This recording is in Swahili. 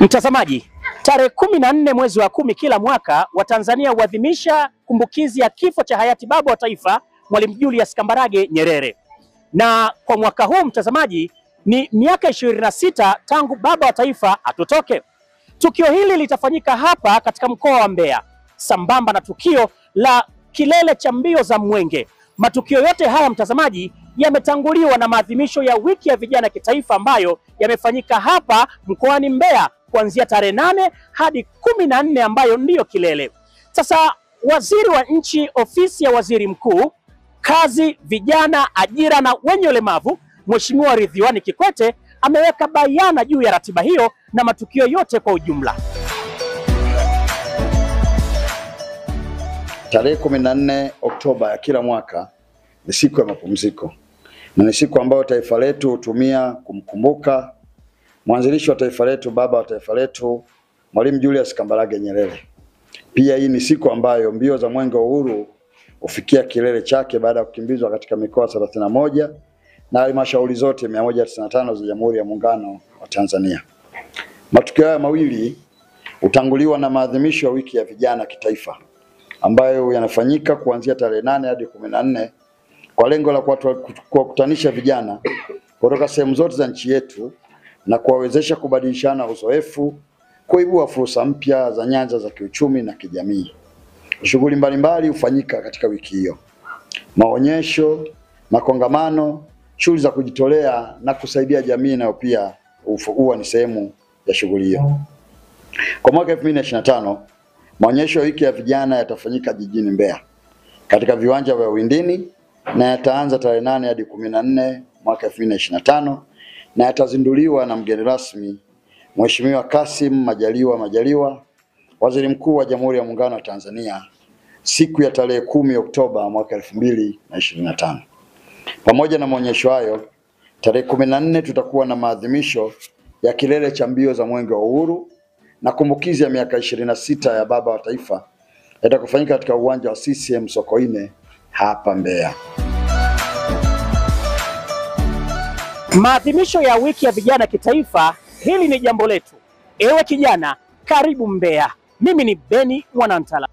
Mtazamaji, tarehe 14 mwezi wa 10 kila mwaka Watanzania huadhimisha kumbukizi ya kifo cha hayati baba wa taifa Mwalimu Julius Kambarage Nyerere. Na kwa mwaka huu mtazamaji, ni miaka 26 tangu baba wa taifa atutoke. Tukio hili litafanyika hapa katika mkoa wa Mbeya, sambamba na tukio la kilele cha mbio za Mwenge. Matukio yote haya mtazamaji yametanguliwa na maadhimisho ya wiki ya vijana kitaifa ambayo yamefanyika hapa mkoani Mbeya kuanzia tarehe 8 hadi 14 ambayo ndiyo kilele. Sasa waziri wa nchi ofisi ya waziri mkuu, kazi, vijana, ajira na wenye ulemavu, Mheshimiwa Ridhiwani Kikwete ameweka bayana juu ya ratiba hiyo na matukio yote kwa ujumla. Tarehe 14 Oktoba ya kila mwaka ni siku ya mapumziko na ni siku ambayo taifa letu hutumia kumkumbuka mwanzilishi wa taifa letu, baba wa taifa letu, Mwalimu Julius Kambarage Nyerere. Pia hii ni siku ambayo mbio za Mwenge wa Uhuru hufikia kilele chake baada ya kukimbizwa katika mikoa 31 na halmashauri zote 195 za Jamhuri ya Muungano wa Tanzania. Matukio haya mawili hutanguliwa na maadhimisho ya wiki ya vijana kitaifa ambayo yanafanyika kuanzia tarehe 8 hadi 14 kwa lengo la kuwakutanisha vijana kutoka sehemu zote za nchi yetu na kuwawezesha kubadilishana uzoefu, kuibua fursa mpya za nyanja za kiuchumi na kijamii. Shughuli mbalimbali hufanyika katika wiki hiyo: maonyesho, makongamano, shughuli za kujitolea na kusaidia jamii, nayo pia huwa ni sehemu ya shughuli hiyo. Kwa mwaka 2025 maonyesho ya wiki ya vijana yatafanyika jijini Mbeya katika viwanja vya Windini na yataanza tarehe 8 hadi 14 mwaka 2025 na yatazinduliwa na mgeni rasmi Mheshimiwa Kassim Majaliwa, Waziri Mkuu wa Jamhuri ya Muungano wa Tanzania, siku ya tarehe 10 Oktoba mwaka 2025. Pamoja na maonyesho hayo, tarehe 14 tutakuwa na maadhimisho ya kilele cha mbio za Mwenge wa Uhuru na kumbukizi ya miaka 26 ya baba wa taifa yatakufanyika katika uwanja wa CCM Sokoine hapa Mbeya. Maadhimisho ya wiki ya vijana kitaifa, hili ni jambo letu. Ewe kijana, karibu Mbeya. Mimi ni Beni Mwanantala.